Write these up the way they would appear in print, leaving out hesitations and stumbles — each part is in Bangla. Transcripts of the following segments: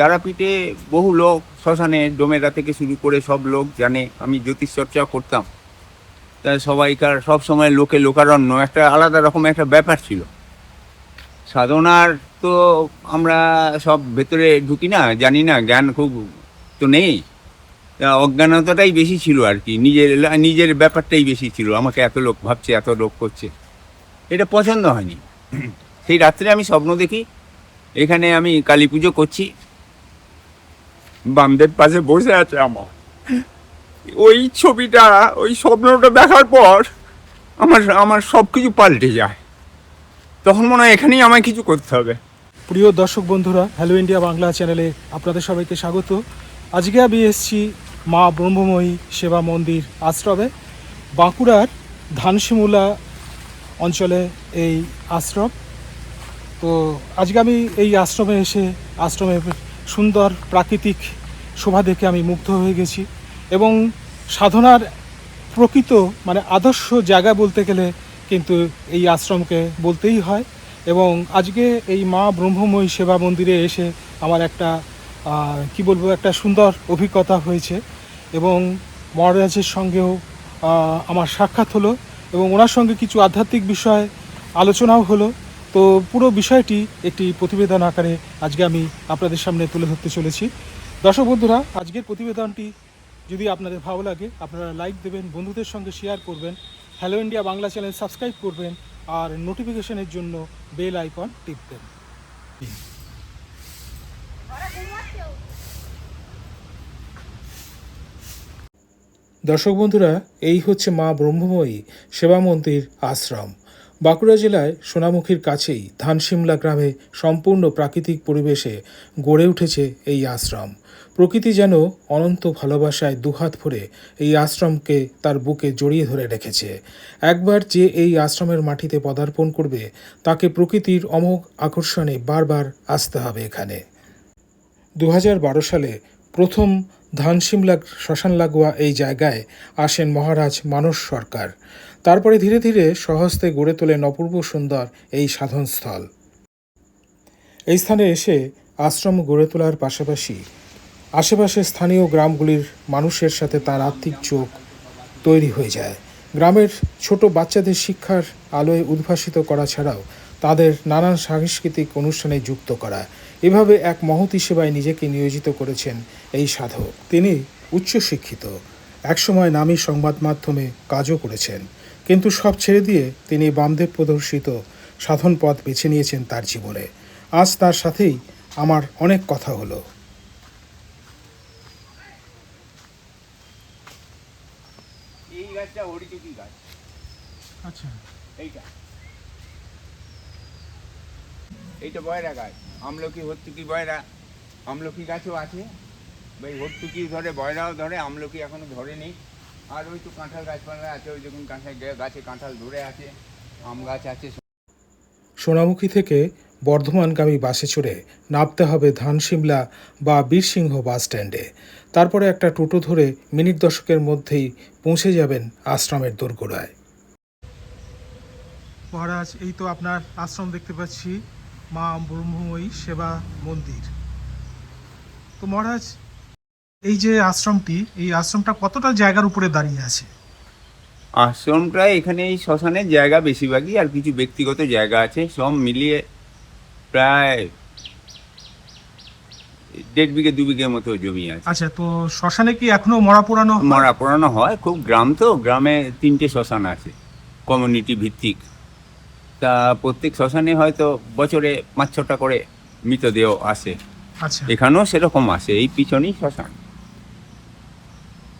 তারাপীঠে বহু লোক, শ্মশানে ডোমেরা থেকে শুরু করে সব লোক জানে আমি জ্যোতিষচর্চা করতাম। তা সবাইকার সবসময় লোকারণ্য একটা আলাদা রকম একটা ব্যাপার ছিল। সাধনার তো আমরা সব ভেতরে ঢুকি না, জানি না, জ্ঞান খুব তো নেই। অজ্ঞানতাটাই বেশি ছিল আর কি, নিজের ব্যাপারটাই বেশি ছিল। আমাকে এত লোক ভাবছে, এত লোক করছে, এটা পছন্দ হয়নি। সেই রাত্রে আমি স্বপ্ন দেখি, এখানে আমি কালী পুজো করছি, বামদেব পাশে বসে আছে আমার। ওই ছবিটা, ওই স্বপ্নটা দেখার পর আমার সব কিছু পাল্টে যায়। তখন মনে হয় এখানেই আমায় কিছু করতে হবে। প্রিয় দর্শক বন্ধুরা, হ্যালো ইন্ডিয়া বাংলা চ্যানেলে আপনাদের সবাইকে স্বাগত। আজকে আমি এসেছি মা ব্রহ্মময়ী সেবা মন্দির আশ্রমে, বাঁকুড়ার ধানশিমুলা অঞ্চলে এই আশ্রম। তো আজকে আমি এই আশ্রমে এসে আশ্রমের সুন্দর প্রাকৃতিক শোভা দেখে আমি মুগ্ধ হয়ে গেছি, এবং সাধনার প্রকৃত মানে আদর্শ জায়গা বলতে গেলে কিন্তু এই আশ্রমকে বলতেই হয়। এবং আজকে এই মা ব্রহ্মময়ী সেবা মন্দিরে এসে আমার একটা কি বলবো, একটা সুন্দর অভিজ্ঞতা হয়েছে, এবং মহারাজের সঙ্গেও আমার সাক্ষাৎ হলো, এবং ওনার সঙ্গে কিছু আধ্যাত্মিক বিষয় আলোচনাও হলো। তো পুরো বিষয়টি একটি প্রতিবেদন আকারে আজকে আমি আপনাদের সামনে তুলে ধরতে চলেছি। দর্শক বন্ধুরা, আজকের প্রতিবেদনটি যদি আপনাদের ভালো লাগে আপনারা লাইক দেবেন, বন্ধুদের সঙ্গে শেয়ার করবেন, hello India Bangla channel subscribe করবেন, আর নোটিফিকেশনের জন্য বেল আইকন টিপবেন। দর্শক বন্ধুরা, এই হচ্ছে মা ব্রহ্মময়ী সেবা মন্দির আশ্রম। বাঁকুড়া জেলায় সোনামুখীর কাছেই ধানশিমলা গ্রামে সম্পূর্ণ প্রাকৃতিক পরিবেশে গড়ে উঠেছে এই আশ্রম। প্রকৃতি যেন অনন্ত ভালোবাসায় দুহাত ভরে এই আশ্রমকে তার বুকে জড়িয়ে ধরে রেখেছে। একবার যে এই আশ্রমের মাটিতে পদার্পণ করবে তাকে প্রকৃতির অমোঘ আকর্ষণে বারবার আসতে হবে এখানে। 2012 সালে প্রথম ধানশিমলা শ্মশান লাগোয়া এই জায়গায় আসেন মহারাজ মানস সরকার। তারপরে ধীরে ধীরে স্বহস্তে গড়ে তোলেন অপূর্ব সুন্দর এই সাধনস্থল। এই স্থানে এসে আশ্রম গড়ে তোলার পাশাপাশি আশেপাশে স্থানীয় গ্রামগুলির মানুষের সাথে তার আত্মিক যোগ তৈরি হয়ে যায়। গ্রামের ছোট বাচ্চাদের শিক্ষার আলোয় উদ্ভাসিত করা ছাড়াও তাদের নানান সাংস্কৃতিক অনুষ্ঠানে যুক্ত করা, এভাবে এক মহতী সেবায় নিজেকে নিয়োজিত করেছেন এই সাধক। তিনি উচ্চশিক্ষিত, একসময় নামী সংবাদ মাধ্যমে কাজও করেছেন, কিন্তু সব ছেড়ে দিয়ে তিনি বামদেব প্রদর্শিত সাধন পথ বেছে নিয়েছেন তার জীবনে। আজ তার সাথেই আমার অনেক কথা হলো। এই গাছটা হরিচুকি গাছ। আচ্ছা, এইটা বয়রা গাছ, আমলকি হর্তুকি বয়রা। আমলকি গাছও আছে ভাই, হর্তুকি ধরে, বয়রাও ধরে, আমলকি এখনো ধরেনি। আর ওই তো কাঁঠাল গাছপালা আছে, ওই যখন গাছে কাঁঠাল ধরে আছে, আম গাছ আছে। সোনামুখী থেকে বর্ধমানগামী বাসে চড়ে নামতে হবে ধানশিমলা বা বীরসিংহ বাস স্ট্যান্ডে। তারপরে একটা টোটো ধরে মিনিট দশকের মধ্যেই পৌঁছে যাবেন আশ্রমের দোরগোড়ায়। মহারাজ, এই তো আপনার আশ্রম দেখতে পাচ্ছি, মা ব্রহ্মময়ী সেবা মন্দির। তো মহারাজ, এই যে আশ্রমটি, এই আশ্রমটা কতটা জায়গার উপরে দাঁড়িয়ে আছে? আশ্রমটা এখানে এই শ্মশানের জায়গা বেশিরভাগই, আর কিছু ব্যক্তিগত জায়গা আছে, সব মিলিয়ে প্রায় 1.5 বিঘে 2 বিঘের মতো জমি আছে। আচ্ছা, তো শ্মশানে কি এখনো মরা পোড়ানো মরা পোড়ানো হয়, খুব গ্রাম তো, গ্রামে 3টে শ্মশান আছে কমিউনিটি ভিত্তিক। তা প্রত্যেক শ্মশানে হয়তো বছরে 5-6টা করে মৃতদেহ আসে। আচ্ছা, এখানেও সেরকম আসে, এই পিছনেই শ্মশান।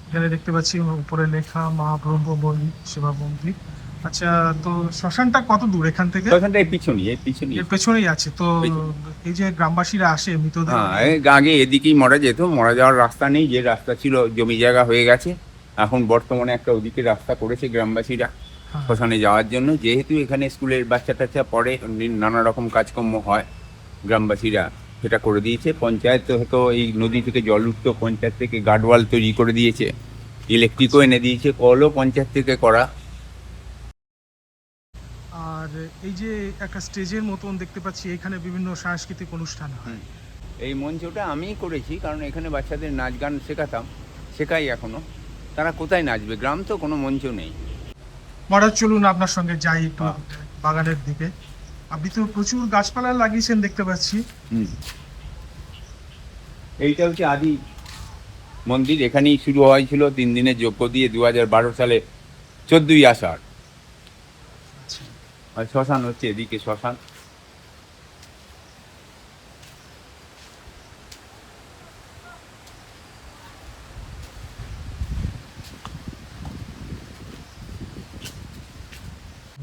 এখানে দেখতে পাচ্ছি উপরে লেখা মা ব্রহ্মময়ী সেবা মন্দির। আচ্ছা, তো শ্মশানটা কত দূর এখান থেকে? শ্মশানটা এই পিছনেই এর পেছনেই আছে। তো এই যে গ্রামবাসীরা আসে মৃতদেহ, হ্যাঁ, আগে এদিকেই মরা যেত, মরা যাওয়ার রাস্তা নেই, যে রাস্তা ছিল জমি জায়গা হয়ে গেছে। এখন বর্তমানে একটা ওদিকে রাস্তা করেছে গ্রামবাসীরা হ্যাঁ, শ্মশানে যাওয়ার জন্য, যেহেতু এখানে স্কুলের বাচ্চা টাচ্চা পড়ে, নানা রকম কাজকর্ম হয়, গ্রামবাসীরা সেটা করে দিয়েছে। পঞ্চায়েত তো এই নদী থেকে জল উঠতো, পঞ্চায়েত থেকে গার্ডওয়াল তৈরি করে দিয়েছে, ইলেকট্রিকও এনে দিয়েছে, কলও পঞ্চায়েত থেকে করা। আর এই যে একটা স্টেজের মতন দেখতে পাচ্ছি, এখানে বিভিন্ন সাংস্কৃতিক অনুষ্ঠান হয়। এই মঞ্চটা আমিই করেছি, কারণ এখানে বাচ্চাদের নাচ গান শেখাই এখনো। তারা কোথায় নাচবে, গ্রাম তো কোনো মঞ্চ নেই। মহারাজ চলুন আপনার সঙ্গে যাই একটু বাগানের দিকে। আপনি তো প্রচুর গাছপালা লাগিয়েছেন দেখতে পাচ্ছি। এইটা হচ্ছে আদি মন্দির, এখানেই শুরু হয়েছিল 3 দিনের যজ্ঞ দিয়ে 2012 সালে 14ই আষাঢ়। আর শ্মশান হচ্ছে এদিকে শ্মশান।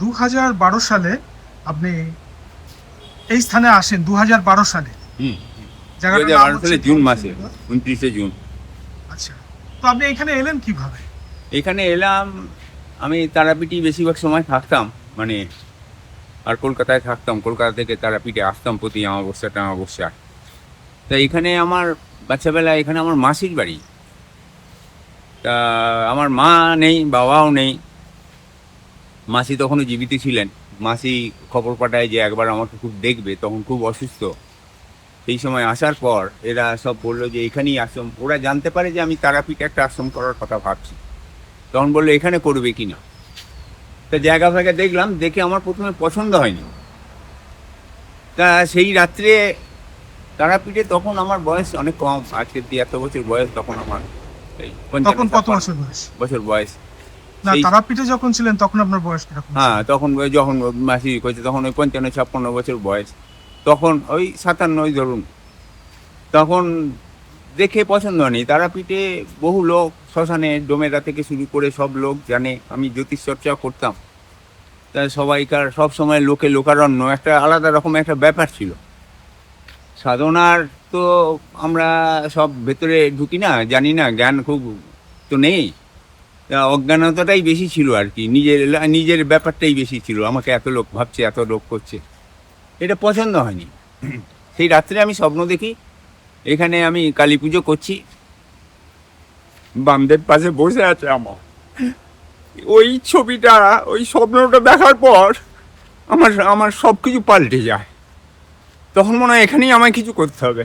দু সালে আপনি এই স্থানে আসেন 2012 সালে। জায়গাটার নাম 2012 হচ্ছে সালে জুন মাসে, 29শে জুন। আচ্ছা, তো আপনি এখানে এলেন কিভাবে? এখানে এলাম, আমি তারাপীঠে বেশিরভাগ সময় থাকতাম, মানে আর কলকাতায় থাকতাম। কলকাতা থেকে তারাপীঠে আসতাম প্রতি অমাবস্যা। তা এখানে আমার বাচ্চাবেলায় এখানে আমার মাসির বাড়ি। তা আমার মা নেই, বাবাও নেই। মাসি তখনও জীবিত ছিলেন। মাসি খবর পাঠায় যে একবার আমাকে খুব দেখবে, তখন খুব অসুস্থ। সেই সময় আসার পর এরা সব বললো যে এখানেই আশ্রম। ওরা জানতে পারে যে আমি তারাপীঠে একটা আশ্রম করার কথা ভাবছি, তখন বললো এখানে করবে কি না। তা জায়গা ফায়গা দেখলাম, দেখে আমার প্রথমে পছন্দ হয়নি। তা সেই রাত্রে তারাপীঠে, তখন আমার বয়স অনেক কম, আজকে 73 বছর বয়স, তখন আমার এই তখন 55 কত বছর বয়স? বছর বয়স। না, সেই- তারাপীঠে যখন ছিলেন তখন আপনার বয়স কিরকম? হ্যাঁ, তখন যখন মাসি কইছে তখন ওই 55-56 বছর বয়স, তখন ওই 57 ধরুন। তখন দেখে পছন্দ হয়নি। তারাপীঠে বহু লোক, শ্মশানে ডোমেরা থেকে শুরু করে সব লোক জানে আমি জ্যোতিষ চর্চা করতাম। তা সবাইকার সব সময় লোকারণ্য একটা আলাদা রকম একটা ব্যাপার ছিল। সাধনার তো আমরা সব ভেতরে ঢুকি না, জানি না, জ্ঞান খুব তো নেই। তা অজ্ঞানতাটাই বেশি ছিল আর কি, নিজের ব্যাপারটাই বেশি ছিল। আমাকে এত লোক ভাবছে, এত লোক করছে, এটা পছন্দ হয়নি। সেই রাত্রে আমি স্বপ্ন দেখি, এখানে আমি কালী পুজো করছি, বামদেব পাশে বসে আছে আমার। ওই ছবিটা, ওই স্বপ্নটা দেখার পর আমার সব কিছু পাল্টে যায়। তখন মনে হয় এখানেই আমায় কিছু করতে হবে।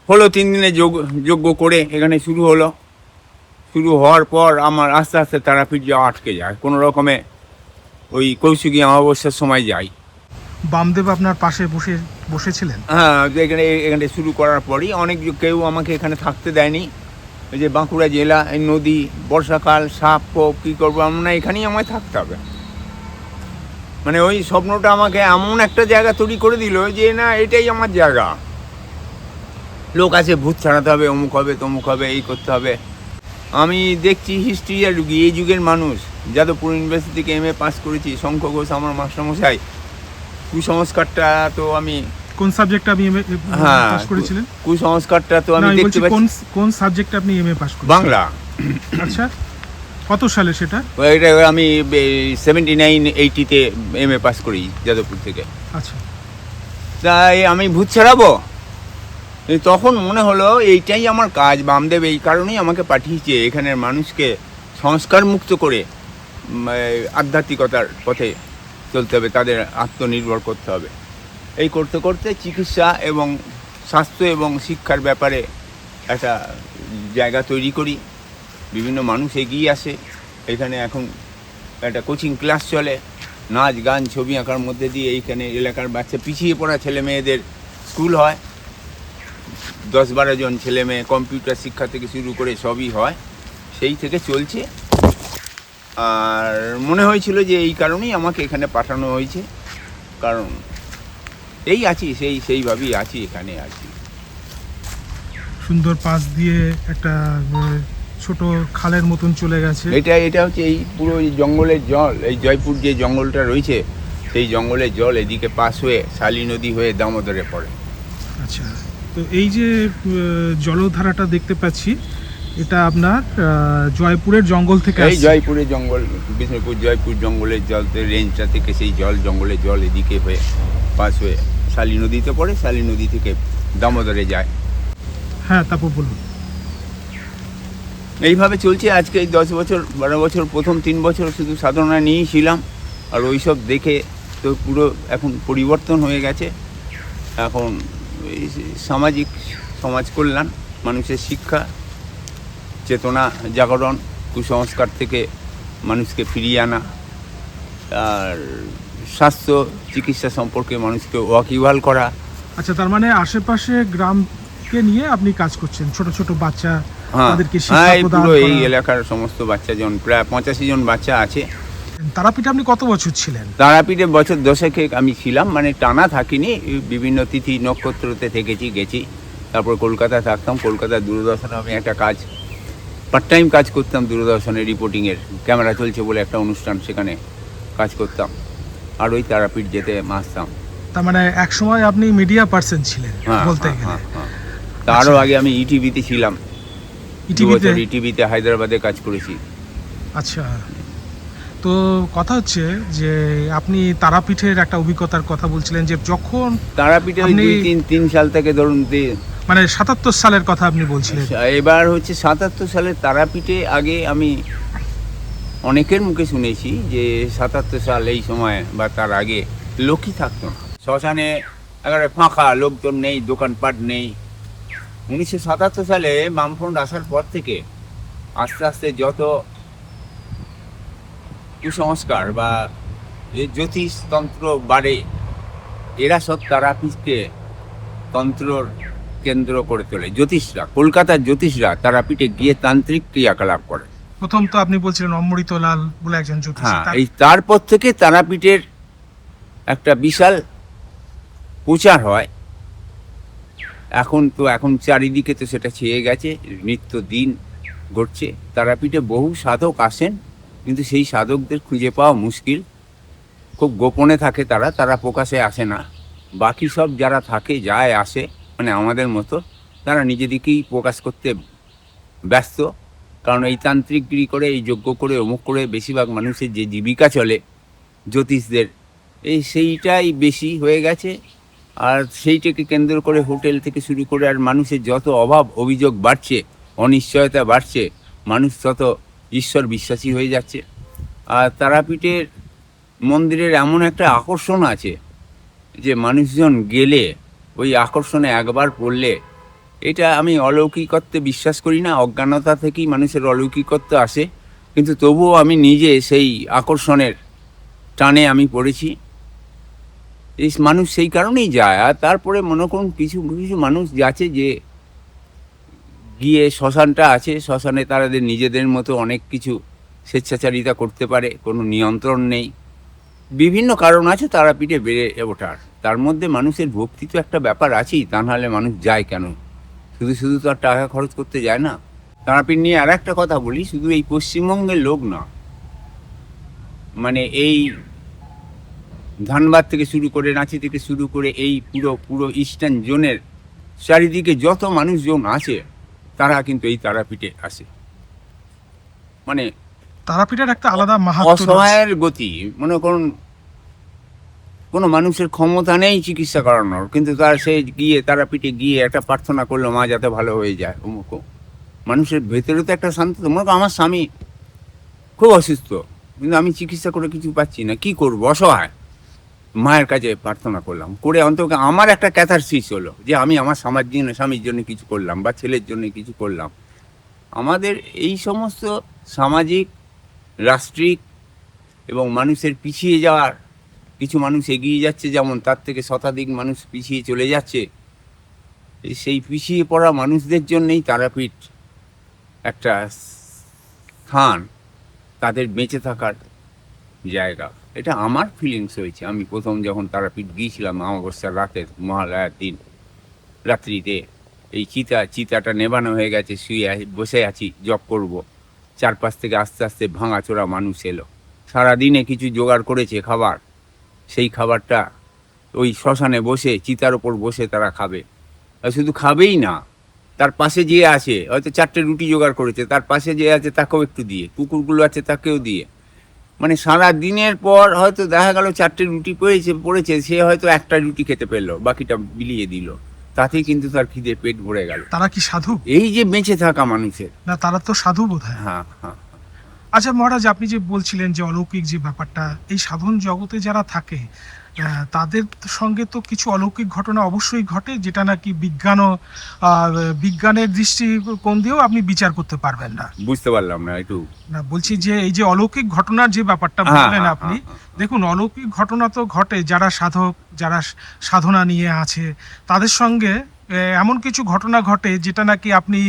হলো 3 দিনের যজ্ঞ করে এখানে শুরু হলো। শুরু হওয়ার পর আমার আস্তে আস্তে তারাপীঠ যাওয়া আটকে যায়। কোনো রকমে ওই কৌশিকী অমাবস্যার সময় যাই। বামদেব আপনার পাশে বসেছিলেন? হ্যাঁ, তো এখানে শুরু করার পরই কেউ আমাকে এখানে থাকতে দেয়নি। এই যে বাঁকুড়া জেলা, এই নদী, বর্ষাকাল, সাপ কোপ, কী করবো, আমরা এখানেই আমায় থাকতে হবে। মানে ওই স্বপ্নটা আমাকে এমন একটা জায়গা তৈরি করে দিল যে না, এটাই আমার জায়গা। লোক আছে ভূত ছাড়াতে হবে, অমুক হবে, তমুক হবে, এই করতে হবে। আমি দেখছি হিস্ট্রি আর যুগে, এই যুগের মানুষ। যাদবপুর ইউনিভার্সিটি থেকে MA পাস করেছি, শঙ্খ ঘোষ আমার মাস্টারমশাই। কুসংস্কারটা তো আমি, কোন সাবজেক্টে আপনি এমএ হ্যাঁ, পাস করেছিলেন? কুসংস্কারটা তো আমি না, আমি দেখতে বলছি পাচ্ছি। কোন সাবজেক্টে আপনি এমএ পাস করেছেন? বাংলা। আচ্ছা, কত সালে সেটা? এটা আমি 79-80-তে MA পাস করি যাদবপুর থেকে। আচ্ছা, তাই আমি ভূত ছাড়াবো। তখন মনে হলো এইটাই আমার কাজ। বামদেব এই কারণেই আমাকে পাঠিয়েছে, এখানের মানুষকে সংস্কার মুক্ত করে আধ্যাত্মিকতার পথে চলতে হবে, তাদের আত্মনির্ভর করতে হবে। এই করতে করতে চিকিৎসা এবং স্বাস্থ্য এবং শিক্ষার ব্যাপারে একটা জায়গা তৈরি করি। বিভিন্ন মানুষ এগিয়ে আসে। এখানে এখন একটা কোচিং ক্লাস চলে, নাচ গান ছবি আঁকার মধ্যে দিয়ে। এইখানে এলাকার বাচ্চা, পিছিয়ে পড়া ছেলে মেয়েদের স্কুল হয়, 10-12 জন ছেলে মেয়ে, কম্পিউটার শিক্ষা থেকে শুরু করে সবই হয়। সেই থেকে চলছে। আর মনে হয়েছিল যে এই কারণেই আমাকে এখানে পাঠানো হয়েছে, কারণ এই আছি, সেইভাবেই আছি, এখানে আছি। সুন্দর পাশ দিয়ে একটা ছোট খালের মতন চলে গেছে। এটা হচ্ছে এই পুরো এই জঙ্গলের জল, এই জয়পুর যে জঙ্গলটা রয়েছে, সেই জঙ্গলের জল এদিকে পাস হয়ে শালী নদী হয়ে দামোদরে পড়ে। আচ্ছা, তো এই যে জলধারাটা দেখতে পাচ্ছি, এটা আপনার জয়পুরের জঙ্গল থেকে এই আসছে। জয়পুরের জঙ্গল, বিষ্ণুপুর জয়পুর জঙ্গলের জল, রেঞ্জটা থেকে সেই জঙ্গলের জল এদিকে হয়ে পাস হয়ে শালী নদীতে পড়ে, শালী নদী থেকে দামোদরে যায়। হ্যাঁ, তারপর বলুন। এইভাবে চলছে আজকে এই 10 বছর 12 বছর। প্রথম 3 বছর শুধু সাধনা নিয়েই ছিলাম, আর ওই সব দেখে তো পুরো এখন পরিবর্তন হয়ে গেছে। এখন এই সামাজিক সমাজ কল্যাণ, মানুষের শিক্ষা, চেতনা জাগরণ, কুসংস্কার থেকে মানুষকে ফিরিয়ে আনা, আর স্বাস্থ্য চিকিৎসা সম্পর্কে মানুষকে ওয়াকিবহাল করা। আচ্ছা, তার মানে আশেপাশে গ্রামকে নিয়ে আপনি কাজ করছেন, ছোট ছোট বাচ্চা হ্যাঁ তাদেরকে হ্যাঁ, শিক্ষা এই প্রদান পুরো এই করা। এলাকার সমস্ত বাচ্চাজন, প্রায় 85 জন বাচ্চা আছে। তারাপীঠে আপনি কত বছর ছিলেন? তারাপীঠে বছর 10 আমি ছিলাম, মানে টানা থাকিনি, বিভিন্ন তিথি নক্ষত্রতে থেকেছি, গেছি। তারপর কলকাতায় থাকতাম, কলকাতার দূরদর্শনে আমি একটা কাজ, পার্ট টাইম কাজ করতাম দূরদর্শনে, রিপোর্টিংয়ের, ক্যামেরা চলছে বলে একটা অনুষ্ঠান, সেখানে কাজ করতাম, আর ওই তারাপীঠ যেতে আসতাম। তার মানে এক সময় আপনি মিডিয়া পার্সন ছিলেন বলতে গেলে। তারও আগে আমি ইটিভিতে ছিলাম, 2 ইটিভিতে। বছর ইটিভিতে হায়দ্রাবাদে কাজ করেছি। আচ্ছা, তো কথা হচ্ছে যে আপনি তারাপীঠের একটা অভিজ্ঞতার কথা বলছিলেন, যে যখন তারাপীঠে ওই আপনি- 2-3 সাল থেকে ধরুন মানে 77 সালের কথা আপনি বলছিলেন। এবার হচ্ছে 77 সালে তারাপীঠে। আগে আমি অনেকের মুখে শুনেছি যে 77 সাল এই সময় বা তার আগে লোকই থাকতো না, শ্মশানে একেবারে ফাঁকা, লোকজন নেই, দোকানপাট নেই। 1977 সালে বামফ্রন্ট আসার পর থেকে আস্তে আস্তে যত কুসংস্কার বা এই জ্যোতিষতন্ত্র বাড়ে, এরা সব তারাপীঠকে তন্ত্রর কেন্দ্র করে তোলে। জ্যোতিষরা, কলকাতার জ্যোতিষরা তারাপীঠে গিয়ে তান্ত্রিক ক্রিয়াকলাপ করে। প্রথম তো আপনি বলছিলেন অমৃতলাল বলে একজন জ্যোতিষী, হ্যাঁ, তার- এই তারপর থেকে তারাপীঠের একটা বিশাল প্রচার হয়। এখন চারিদিকে তো সেটা ছেয়ে গেছে, নিত্য দিন ঘটছে। তারাপীঠে বহু সাধক আসেন, কিন্তু সেই সাধকদের খুঁজে পাওয়া মুশকিল, খুব গোপনে থাকে তারা প্রকাশে আসে না। বাকি সব যারা থাকে, যায় আসে, মানে আমাদের মতো, তারা নিজেদেরকেই প্রকাশ করতে ব্যস্ত। কারণ এই তান্ত্রিকগিরি করে, এই যজ্ঞ করে, অমুক করে বেশিরভাগ মানুষের যে জীবিকা চলে জ্যোতিষদের, সেইটাই বেশি হয়ে গেছে। আর সেইটাকে কেন্দ্র করে হোটেল থেকে শুরু করে, আর মানুষের যত অভাব অভিযোগ বাড়ছে, অনিশ্চয়তা বাড়ছে, মানুষ তত ঈশ্বর বিশ্বাসী হয়ে যাচ্ছে। আর তারাপীঠের মন্দিরের এমন একটা আকর্ষণ আছে যে মানুষজন গেলে ওই আকর্ষণে একবার পড়লে, এটা আমি অলৌকিকত্বে বিশ্বাস করি না, অজ্ঞানতা থেকেই মানুষের অলৌকিকত্ব আসে, কিন্তু তবুও আমি নিজে সেই আকর্ষণের টানে আমি পড়েছি। এই মানুষ সেই কারণেই যায়। আর তারপরে মনে করুন কিছু কিছু মানুষ যাচ্ছে যে গিয়ে, শ্মশানটা আছে, শ্মশানে তাদের নিজেদের মতো অনেক কিছু স্বেচ্ছাচারিতা করতে পারে, কোনো নিয়ন্ত্রণ নেই, বিভিন্ন কারণ আছে তারাপীঠে বেড়ে ওঠার। তার মধ্যে মানুষের ভক্তি তো একটা ব্যাপার আছেই, তা নাহলে মানুষ যায় কেন? শুধু শুধু তো আর টাকা খরচ করতে যায় না। তারাপীঠ নিয়ে আর একটা কথা বলি, শুধু এই পশ্চিমবঙ্গের লোক না, মানে এই ধানবাদ থেকে শুরু করে, রাঁচি থেকে শুরু করে, এই পুরো পুরো ইস্টার্ন জোনের চারিদিকে যত মানুষজন আছে, তারা কিন্তু এই তারাপীঠে আসে। মানে তারাপীঠের একটা আলাদা মাহাত্ম্য রয়েছে। অসহায়ের গতি, মনে করুন কোনো মানুষের ক্ষমতা নেই চিকিৎসা করানোর, কিন্তু তার সে গিয়ে তারাপীঠে গিয়ে একটা প্রার্থনা করলো, মা যাতে ভালো হয়ে যায় অমুক। মানুষের ভেতরে তো একটা শান্ত, মনে করো আমার স্বামী খুব অসুস্থ, কিন্তু আমি চিকিৎসা করে কিছু পাচ্ছি না, কি করবো, অসহায়, মায়ের কাছে প্রার্থনা করলাম, করে অন্তত আমার একটা ক্যাথারসিস হলো যে আমি আমার স্বামীর জন্য কিছু করলাম বা ছেলের জন্য কিছু করলাম। আমাদের এই সমস্ত সামাজিক, রাষ্ট্রিক এবং মানুষের পিছিয়ে যাওয়ার, কিছু মানুষ এগিয়ে যাচ্ছে যেমন, তার থেকে শতাধিক মানুষ পিছিয়ে চলে যাচ্ছে। সেই পিছিয়ে পড়া মানুষদের জন্যই তারাপীঠ একটা স্থান, তাদের বেঁচে থাকার জায়গা। এটা আমার ফিলিংস হয়েছে। আমি প্রথম যখন তারাপীঠ গিয়েছিলাম অমাবস্যার রাতে, মহালয়ার দিন রাত্রিতে, এই চিতাটা নেবানো হয়ে গেছে, শুয়ে বসে আছি, জব করব, চারপাশ থেকে আস্তে আস্তে ভাঙাচোরা মানুষ এলো, সারাদিনে কিছু জোগাড় করেছে খাবার, সেই খাবারটা ওই শ্মশানে বসে, চিতার ওপর বসে তারা খাবে। আর শুধু খাবেই না, তার পাশে যে আছে, হয়তো 4টে রুটি জোগাড় করেছে, তার পাশে যে আছে তাকেও একটু দিয়ে, কুকুরগুলো আছে তাকেও দিয়ে। মানে সারা দিনের পর হয়তো দেখা গেল 4টে রুটি পড়েছে, সে হয়তো একটা রুটি খেতে পেলো, বাকিটা বিলিয়ে দিল, তাতেই কিন্তু তার খিদে পেট ভরে গেল। তারা কি সাধু? এই যে বেঁচে থাকা মানুষের, না, তারা তো সাধু বোধহয়। হ্যাঁ হ্যাঁ। আচ্ছা মহারাজ, আপনি যে বলছিলেন যে অলৌকিক যে ব্যাপারটা, এই সাধন জগতে যারা থাকে তাদের সঙ্গে তো কিছু অলৌকিক ঘটনা অবশ্যই ঘটে, যেটা নাকি বিজ্ঞানের দৃষ্টিকোণ দিয়েও আপনি বিচার করতে পারবেন না। বুঝতে পারলাম না একটু। না, বলছি যে এই যে অলৌকিক ঘটনার যে ব্যাপারটা হ্যাঁ, বললেন হ্যাঁ, আপনি, হ্যাঁ, হ্যাঁ। দেখুন অলৌকিক ঘটনা তো ঘটে, যারা সাধক, যারা সাধনা নিয়ে আছে তাদের সঙ্গে এমন কিছু ঘটনা ঘটে যেটা নাকি আপনি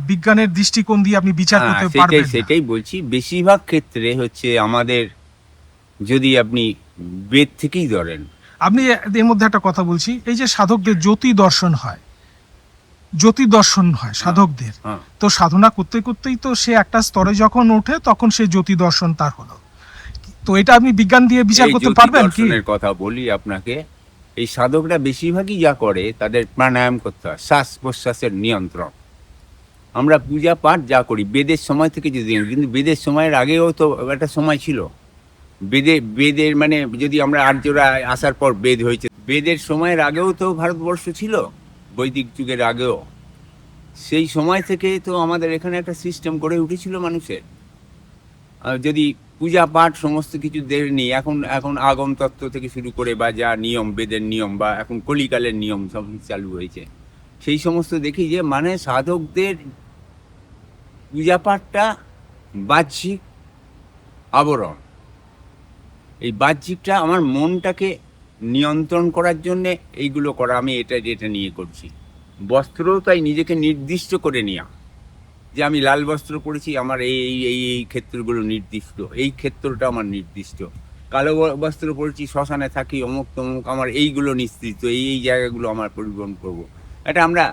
বিজ্ঞানের দৃষ্টিকোণ দিয়ে আপনি বিচার হ্যাঁ, করতে সেটাই পারবেন না। সেটাই বলছি। বেশিরভাগ ক্ষেত্রে হচ্ছে আমাদের, যদি আপনি বেদ থেকেই ধরেন। আপনি এর মধ্যে একটা কথা বলছি, এই যে সাধকদের জ্যোতি দর্শন হয় হ্যাঁ, সাধকদের, হ্যাঁ। তো সাধনা করতে করতেই তো সে একটা স্তরে যখন ওঠে তখন সে জ্যোতি দর্শন তার হলো। তো এটা আপনি বিজ্ঞান দিয়ে বিচার এই করতে জ্যোতি পারবেন কি? দর্শনের কথা বলি আপনাকে। এই সাধকরা বেশিরভাগই যা করে, তাদের প্রাণায়াম করতে হয়, শ্বাস প্রশ্বাসের নিয়ন্ত্রণ। আমরা পূজা পাঠ যা করি বেদের সময় থেকে, যদি কিন্তু বেদের সময়ের আগেও তো একটা সময় ছিল। বেদের মানে যদি আমরা আর্যরা আসার পর বেদ হয়েছে, বেদের সময়ের আগেও তো ভারতবর্ষ ছিল, বৈদিক যুগের আগেও। সেই সময় থেকে তো আমাদের এখানে একটা সিস্টেম গড়ে উঠেছিল মানুষের। যদি পূজা পাঠ সমস্ত কিছু দেয়নি, এখন এখন আগম তত্ত্ব থেকে শুরু করে বা যা নিয়ম, বেদের নিয়ম বা এখন কলিকালের নিয়ম সব চালু হয়েছে, সেই সমস্ত দেখি যে মানে সাধকদের পূজা পাঠটা বাহ্যিক আবরণ। এই বাহ্যিকটা আমার মনটাকে নিয়ন্ত্রণ করার জন্যে এইগুলো করা। আমি এটা নিয়ে করছি। বস্ত্রও তাই নিজেকে নির্দিষ্ট করে নেওয়া, যে আমি লাল বস্ত্র পরেছি, আমার এই এই এই এই ক্ষেত্রগুলো নির্দিষ্ট, এই ক্ষেত্রটা আমার নির্দিষ্ট। কালো বস্ত্র পরেছি, শ্মশানে থাকি, অমুক তমুক, আমার এইগুলো নির্দিষ্ট, এই এই জায়গাগুলো আমার পরিবহন করব। এটা আমরা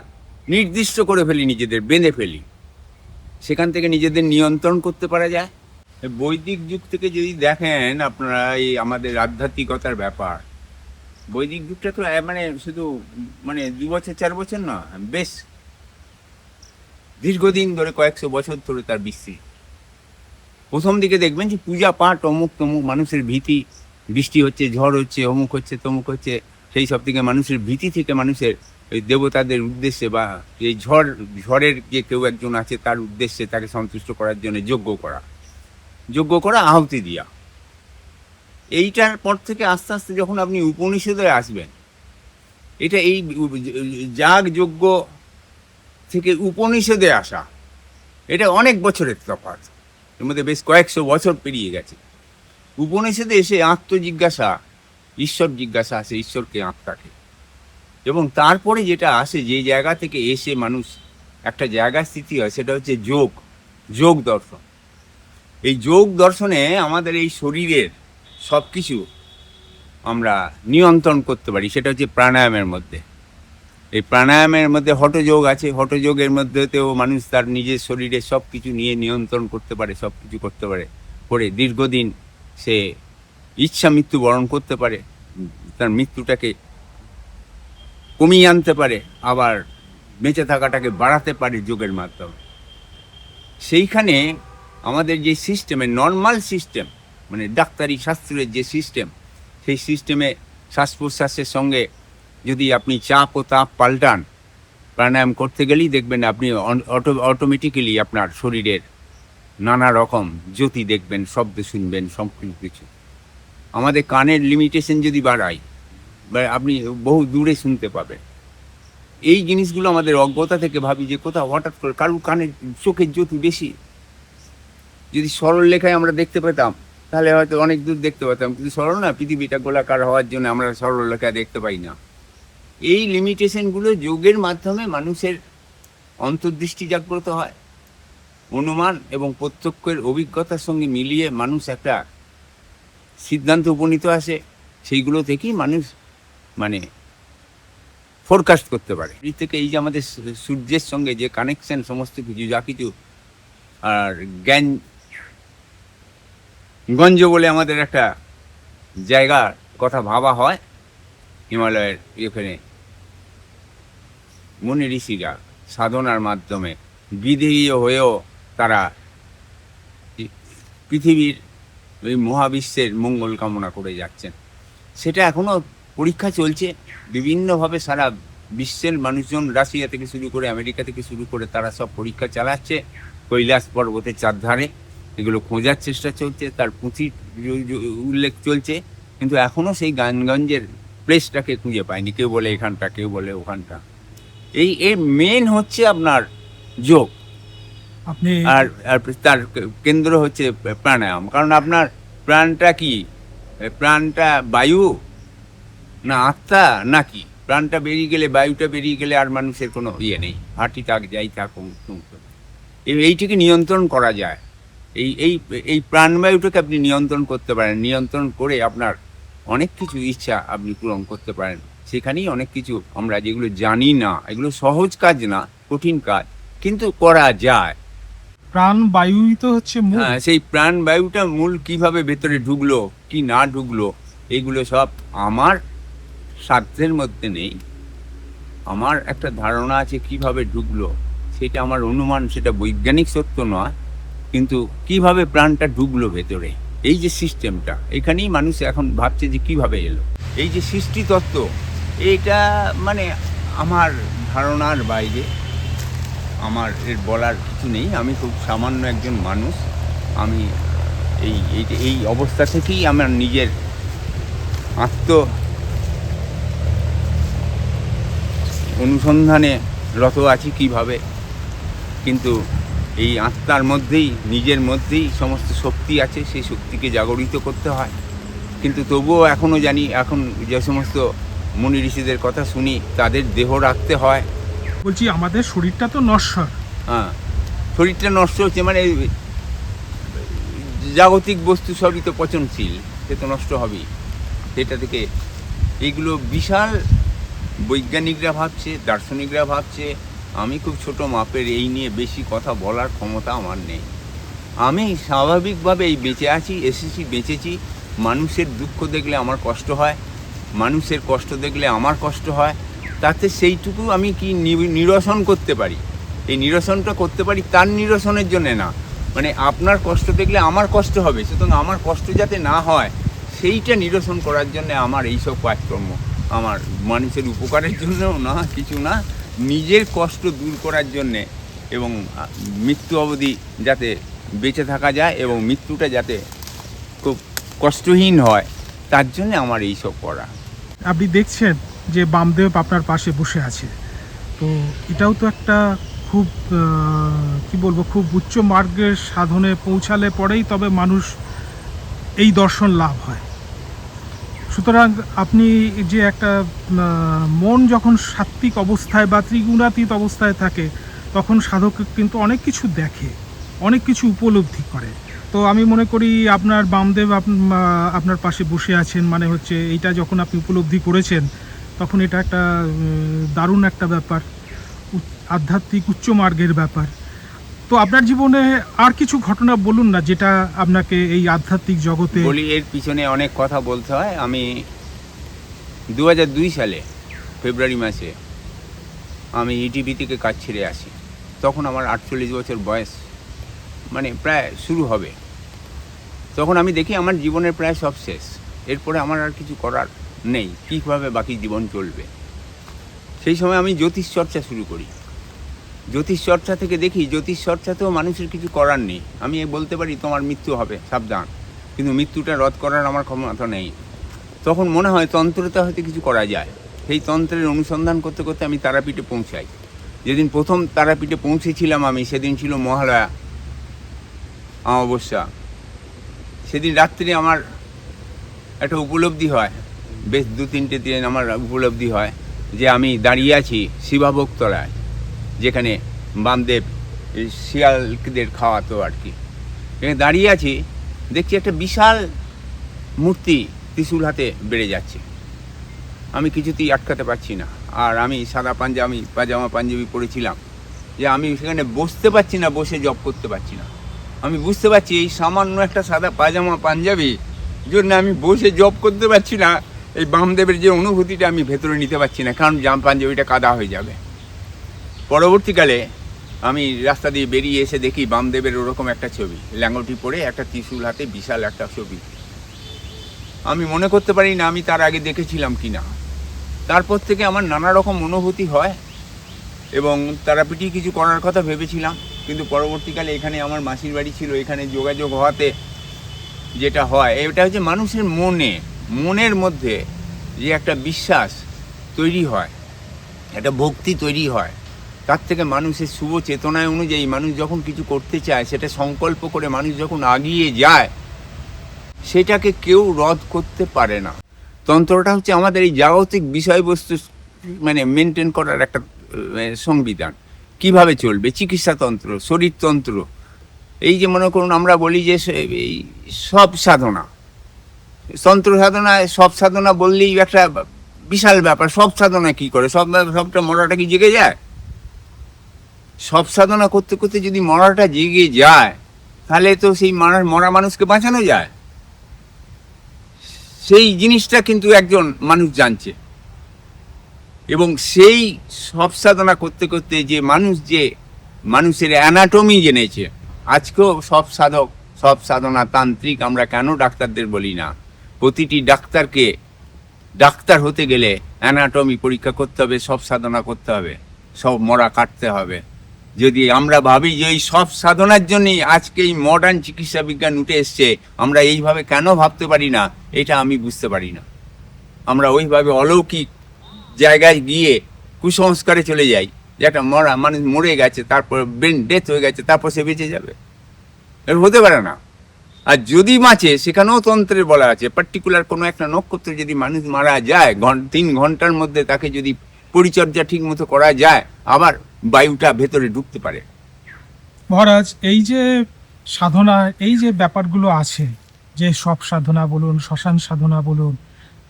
নির্দিষ্ট করে ফেলি, নিজেদের বেঁধে ফেলি, সেখান থেকে নিজেদের নিয়ন্ত্রণ করতে পারা যায়। বৈদিক যুগ থেকে যদি দেখেন আপনারা, এই আমাদের আধ্যাত্মিকতার ব্যাপার, বৈদিক যুগটা তো মানে শুধু মানে 2 বছর 4 বছর না, বেশ দীর্ঘদিন ধরে, কয়েকশো বছর ধরে তার বিস্তৃতি। প্রথম দিকে দেখবেন যে পূজা পাঠ অমুক তমুক, মানুষের ভীতি, বৃষ্টি হচ্ছে, ঝড় হচ্ছে, অমুক হচ্ছে তমুক হচ্ছে, সেই সব থেকে মানুষের ভীতি থেকে মানুষের ওই দেবতাদের উদ্দেশ্যে বা এই ঝড়ের যে কেউ একজন আছে তার উদ্দেশ্যে তাকে সন্তুষ্ট করার জন্য যজ্ঞ করা আহুতি দিয়া। এইটার পর থেকে আস্তে আস্তে যখন আপনি উপনিষদে আসবেন, এটা এই যাগ যজ্ঞ থেকে উপনিষদে আসা, এটা অনেক বছরের তফাৎ। এর মধ্যে বেশ কয়েকশো বছর পেরিয়ে গেছে। উপনিষদে এসে আত্মজিজ্ঞাসা, ঈশ্বর জিজ্ঞাসা আসে, ঈশ্বরকে, আত্মাকে। এবং তারপরে যেটা আসে, যে জায়গা থেকে এসে মানুষ একটা জায়গায় স্থিতি হয়, সেটা হচ্ছে যোগ দর্শন। এই যোগ দর্শনে আমাদের এই শরীরের সব কিছু আমরা নিয়ন্ত্রণ করতে পারি, সেটা হচ্ছে প্রাণায়ামের মধ্যে। এই প্রাণায়ামের মধ্যে হঠযোগ আছে, হঠযোগের মধ্যেতেও মানুষ তার নিজের শরীরে সব কিছু নিয়ে নিয়ন্ত্রণ করতে পারে, সব কিছু করতে পারে, করে দীর্ঘদিন সে ইচ্ছা মৃত্যু বরণ করতে পারে, তার মৃত্যুটাকে কমিয়ে আনতে পারে, আবার বেঁচে থাকাটাকে বাড়াতে পারে যোগের মাধ্যমে। সেইখানে আমাদের যে সিস্টেমে, নর্মাল সিস্টেম, মানে ডাক্তারি শাস্ত্রের যে সিস্টেম, সেই সিস্টেমে শ্বাস প্রশ্বাসের সঙ্গে যদি আপনি চাপ ও তাপ পাল্টান, প্রাণায়াম করতে গেলেই দেখবেন আপনি অটোমেটিক্যালি আপনার শরীরের নানা রকম জ্যোতি দেখবেন, শব্দ শুনবেন, সব কিছু। আমাদের কানের লিমিটেশন যদি বাড়ায়, বা আপনি বহু দূরে শুনতে পাবেন। এই জিনিসগুলো আমাদের অজ্ঞতা থেকে ভাবি যে কোথাও হঠাৎ করে কারুর কানের চোখের জ্যোতি বেশি। যদি সরল লেখায় আমরা দেখতে পেতাম, তাহলে হয়তো অনেক দূর দেখতে পেতাম, কিন্তু সরল না, পৃথিবীটা গোলাকার হওয়ার জন্য আমরা সরল লেখা দেখতে পাই না। এই লিমিটেশনগুলো যোগের মাধ্যমে মানুষের অন্তর্দৃষ্টি জাগ্রত হয়, অনুমান এবং প্রত্যক্ষের অভিজ্ঞতার সঙ্গে মিলিয়ে মানুষ একটা সিদ্ধান্ত উপনীত আসে। সেইগুলো থেকেই মানুষ মানে ফোরকাস্ট করতে পারে। এই থেকে এই যে আমাদের সূর্যের সঙ্গে যে কানেকশন, সমস্ত কিছু যা কিছু, আর গঞ্জ বলে আমাদের একটা জায়গার কথা ভাবা হয়, হিমালয়ের এখানে মুনি ঋষিরা সাধনার মাধ্যমে বিধেয় হয়েও তারা পৃথিবীর ওই মহাবিশ্বের মঙ্গল কামনা করে যাচ্ছেন। সেটা এখনও পরীক্ষা চলছে বিভিন্নভাবে। সারা বিশ্বের মানুষজন, রাশিয়া থেকে শুরু করে, আমেরিকা থেকে শুরু করে, তারা সব পরীক্ষা চালাচ্ছে কৈলাস পর্বতের চারধারে। এগুলো খোঁজার চেষ্টা চলছে, তার পুঁথির উল্লেখ চলছে, কিন্তু এখনও সেই গানগঞ্জের প্লেসটাকে খুঁজে পাইনি। কেউ বলে এখানটা, কেউ বলে ওখানটা। এর মেন হচ্ছে আপনার যোগ, আপনি আর আর তার কেন্দ্র হচ্ছে প্রাণায়াম। কারণ আপনার প্রাণটা কি? প্রাণটা বায়ু না আত্মা নাকি? প্রাণটা বেরিয়ে গেলে, বায়ুটা বেরিয়ে গেলে আর মানুষের কোনো ইয়ে নেই। হাঁটি থাক, যাই থাক, এইটিকে নিয়ন্ত্রণ করা যায়। এই এই এই প্রাণবায়ুটাকে আপনি নিয়ন্ত্রণ করতে পারেন। নিয়ন্ত্রণ করে আপনার অনেক কিছু ইচ্ছা আপনি পূরণ করতে পারেন। সেখানেই অনেক কিছু আমরা যেগুলো জানি না, এগুলো সহজ কাজ না, কঠিন কাজ, কিন্তু করা যায়। প্রাণ বায়ুই তো হচ্ছে মূল। হ্যাঁ, সেই প্রাণবায়ুটা মূল কিভাবে ভেতরে ঢুকলো কি না ঢুকলো, এগুলো সব আমার সাধ্যের মধ্যে নেই। আমার একটা ধারণা আছে কিভাবে ঢুকলো, সেটা আমার অনুমান, সেটা বৈজ্ঞানিক সত্য নয়, কিন্তু কিভাবে প্রাণটা ঢুকলো ভেতরে, এই যে সিস্টেমটা, এখানেই মানুষ এখন ভাবছে যে কিভাবে এলো। এই যে সৃষ্টিতত্ত্ব, এটা মানে আমার ধারণার বাইরে, আমার এর বলার কিছু নেই। আমি খুব সামান্য একজন মানুষ। আমি এই এই এই অবস্থা থেকেই আমার নিজের আত্ম অনুসন্ধানে রত আছি কিভাবে, কিন্তু এই আত্মার মধ্যেই, নিজের মধ্যেই সমস্ত শক্তি আছে। সেই শক্তিকে জাগরিত করতে হয়। কিন্তু তবুও এখনও জানি, এখন যে সমস্ত মুনি ঋষিদের কথা শুনি, তাদের দেহ রাখতে হয়। বলছি আমাদের শরীরটা তো নশ্বর। হ্যাঁ, শরীরটা নষ্ট হচ্ছে, মানে জাগতিক বস্তু সবই তো পচনশীল, সে তো নষ্ট হবেই। সেটা থেকে এইগুলো বিশাল বৈজ্ঞানিকরা ভাবছে, দার্শনিকরা ভাবছে। আমি খুব ছোট মাপের, এই নিয়ে বেশি কথা বলার ক্ষমতা আমার নেই। আমি স্বাভাবিকভাবে এই বেঁচে আছি, এসেছি, বেঁচেছি। মানুষের দুঃখ দেখলে আমার কষ্ট হয়, মানুষের কষ্ট দেখলে আমার কষ্ট হয়। তাতে সেইটুকু আমি কি নিরসন করতে পারি, এই নিরসনটা করতে পারি তার নিরসনের জন্যে না, মানে আপনার কষ্ট দেখলে আমার কষ্ট হবে, সুতরাং আমার কষ্ট যাতে না হয় সেইটা নিরসন করার জন্য আমার এইসব কাজকর্ম। আমার মানুষের উপকারের জন্যও না, কিছু না, নিজের কষ্ট দূর করার জন্যে, এবং মৃত্যু অবধি যাতে বেঁচে থাকা যায় এবং মৃত্যুটা যাতে খুব কষ্টহীন হয়, তার জন্য আমার এইসব করা। আপনি দেখছেন যে বামদেব আপনার পাশে বসে আছে, তো এটাও তো একটা খুব কি বলবো, খুব উচ্চ মার্গের সাধনে পৌঁছালে পরেই তবে মানুষ এই দর্শন লাভ হয়। সুতরাং আপনি যে একটা মন যখন সাত্ত্বিক অবস্থায় বা ত্রিগুণাতীত অবস্থায় থাকে, তখন সাধক কিন্তু অনেক কিছু দেখে, অনেক কিছু উপলব্ধি করে। তো আমি মনে করি আপনার বামদেব আপনার পাশে বসে আছেন, মানে হচ্ছে এইটা যখন আপনি উপলব্ধি করেছেন, তখন এটা একটা দারুণ একটা ব্যাপার, আধ্যাত্মিক উচ্চ মার্গের ব্যাপার। তো আপনার জীবনে আর কিছু ঘটনা বলুন না, যেটা আপনাকে এই আধ্যাত্মিক জগতে। বলি, এর পিছনে অনেক কথা বলতে হয়। আমি 2002 সালে ফেব্রুয়ারি মাসে আমি ইটিভি থেকে কাজ ছেড়ে আসি। তখন আমার 48 বছর বয়স, মানে প্রায় শুরু হবে। তখন আমি দেখি আমার জীবনের প্রায় সব শেষ, এরপরে আমার আর কিছু করার নেই, কীভাবে বাকি জীবন চলবে। সেই সময় আমি জ্যোতিষ চর্চা শুরু করি। জ্যোতিষ চর্চা থেকে দেখি জ্যোতিষ চর্চাতেও মানুষের কিছু করার নেই। আমি বলতে পারি তোমার মৃত্যু হবে, সাবধান, কিন্তু মৃত্যুটা রদ করার আমার ক্ষমতা নেই। তখন মনে হয় তন্ত্রতে হয়তো কিছু করা যায়। সেই তন্ত্রের অনুসন্ধান করতে করতে আমি তারাপীঠে পৌঁছাই। যেদিন প্রথম তারাপীঠে পৌঁছেছিলাম আমি, সেদিন ছিল মহালয়া অমাবস্যা। সেদিন রাত্রে আমার একটা উপলব্ধি হয়, বেশ 2-3টে দিন আমার উপলব্ধি হয় যে আমি দাঁড়িয়ে আছি শিবাভোগতলায়, যেখানে বামদেব শিয়ালদের খাওয়াতো আর কি। এখানে দাঁড়িয়ে আছি, দেখছি একটা বিশাল মূর্তি ত্রিশূল হাতে বেড়ে যাচ্ছে। আমি কিছুতেই আটকাতে পারছি না। আর আমি সাদা পাজামা পাঞ্জাবি পরেছিলাম, যে আমি সেখানে বসতে পারছি না, বসে জব করতে পারছি না। আমি বুঝতে পারছি এই সামান্য একটা সাদা পাজামা পাঞ্জাবি জন্য আমি বসে জব করতে পারছি না। এই বামদেবের যে অনুভূতিটা আমি ভেতরে নিতে পারছি না, কারণ পাঞ্জাবিটা কাদা হয়ে যাবে। পরবর্তীকালে আমি রাস্তা দিয়ে বেরিয়ে এসে দেখি বামদেবের ওরকম একটা ছবি, ল্যাঙ্গটি পরে একটা ত্রিশূল হাতে, বিশাল একটা ছবি। আমি মনে করতে পারি না আমি তার আগে দেখেছিলাম কি না। তারপর থেকে আমার নানা রকম অনুভূতি হয়, এবং তারাপীঠে কিছু করার কথা ভেবেছিলাম, কিন্তু পরবর্তীকালে এখানে আমার মাসির বাড়ি ছিল, এখানে যোগাযোগ হওয়াতে যেটা হয়, এটা হচ্ছে মানুষের মনে মনের মধ্যে যে একটা বিশ্বাস তৈরি হয়, একটা ভক্তি তৈরি হয়, তার থেকে মানুষের শুভ চেতনায় অনুযায়ী মানুষ যখন কিছু করতে চায়, সেটা সংকল্প করে মানুষ যখন আগিয়ে যায়, সেটাকে কেউ রদ করতে পারে না। তন্ত্রটা হচ্ছে আমাদের এই জাগতিক বিষয়বস্তু মানে মেনটেন করার একটা সংবিধান। কিভাবে চলবে, চিকিৎসাতন্ত্র, শরীরতন্ত্র। এই যে মনে করুন আমরা বলি যে এই সব সাধনা, তন্ত্র সাধনায় সব সাধনা বললেই একটা বিশাল ব্যাপার। সব সাধনা কি করে? সবটা মরাটা কি জেগে যায়? সব সাধনা করতে করতে যদি মরাটা জেগে যায়, তাহলে তো সেই মরা মানুষকে বাঁচানো যায়। সেই জিনিসটা কিন্তু একজন মানুষ জানছে, এবং সেই সব সাধনা করতে করতে যে মানুষের অ্যানাটমি জেনেছে। আজকেও সব সাধক, সব সাধনা তান্ত্রিক আমরা কেন ডাক্তারদের বলি না? প্রতিটি ডাক্তারকে ডাক্তার হতে গেলে অ্যানাটমি পরীক্ষা করতে হবে, সব সাধনা করতে হবে, সব মরা কাটতে হবে। যদি আমরা ভাবি যে এই সব সাধনার জন্যই আজকে এই মডার্ন চিকিৎসা বিজ্ঞান উঠে এসছে, আমরা এইভাবে কেন ভাবতে পারি না, এটা আমি বুঝতে পারি না। আমরা ওইভাবে অলৌকিক জায়গায় গিয়ে কুসংস্কারে চলে যাই যে একটা মানুষ মরে গেছে, তারপর ব্রেন ডেথ হয়ে গেছে, তারপর সে বেঁচে যাবে। এর হতে পারে না। আর যদি বাঁচে, সেখানেও তন্ত্রে বলা আছে পার্টিকুলার কোনো একটা নক্ষত্রে যদি মানুষ মারা যায়, 3 ঘন্টার মধ্যে তাকে যদি পরিচর্যা ঠিক মতো করা যায়, আবার বায়ুটা ভেতরে ঢুকতে পারে। মহারাজ, এই যে সাধনা, এই যে ব্যাপারগুলো আছে, যে সব সাধনা বলুন, শ্মশান সাধনা বলুন,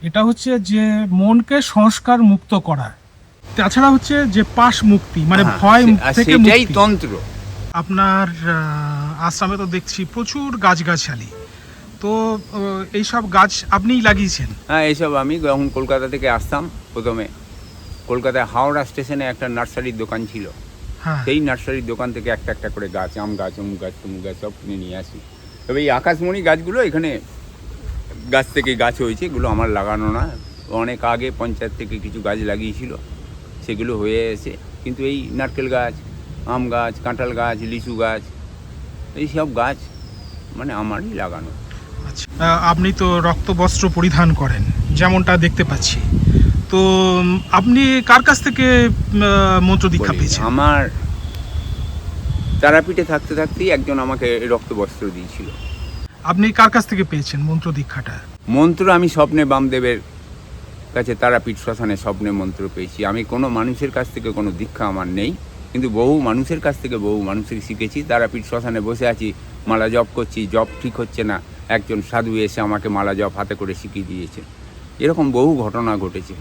এটা হচ্ছে যে মনকে সংস্কার মুক্ত করা, তাছাড়া হচ্ছে যে পাশ মুক্তি, মানে হ্যাঁ, ভয় থেকে সেটাই মুক্তি। তন্ত্র। আপনার আশ্রমে তো দেখছি প্রচুর গাছগাছালি, তো এইসব গাছ আপনিই লাগিয়েছেন? হ্যাঁ, এইসব আমি যখন কলকাতা থেকে আসতাম, প্রথমে কলকাতায় হাওড়া স্টেশনে একটা নার্সারির দোকান ছিল। হ্যাঁ, সেই নার্সারির দোকান থেকে একটা একটা করে গাছ, আম গাছ, অমুক গাছ, তমুক গাছ সব কিনে নিয়ে আসি। তবে এই আকাশমণি গাছগুলো এখানে গাছ থেকে গাছ হয়েছে, এগুলো আমার লাগানো না। অনেক আগে পঞ্চায়েত থেকে কিছু গাছ লাগিয়েছিল, সেগুলো হয়ে এসে। কিন্তু এই নারকেল গাছ, আম গাছ, কাঁঠাল গাছ, লিচু গাছ, এই সব গাছ মানে আমারই লাগানো। আচ্ছা। আপনি তো রক্তবস্ত্র পরিধান করেন, যেমনটা দেখতে পাচ্ছি। তো আপনি কার কাছ থেকে মন্ত্র দীক্ষা বলি, পেয়েছেন? আমার তারাপীঠে থাকতে থাকতেই একজন আমাকে রক্তবস্ত্র দিয়েছিল। আপনি কার কাছ থেকে পেয়েছেন মন্ত্র দীক্ষাটা? মন্ত্র আমি স্বপ্নে বামদেবের কাছে, তারাপীঠ শ্মশানে স্বপ্নে মন্ত্র পেয়েছি। আমি কোনো মানুষের কাছ থেকে কোনো দীক্ষা আমার নেই, কিন্তু বহু মানুষের কাছ থেকে বহু মানুষের শিখেছি। তারাপীঠ শ্মশানে বসে আছি, মালা জপ করছি, জপ ঠিক হচ্ছে না, একজন সাধু এসে আমাকে মালা জপ হাতে করে শিখিয়ে দিয়েছে। এরকম বহু ঘটনা ঘটেছে।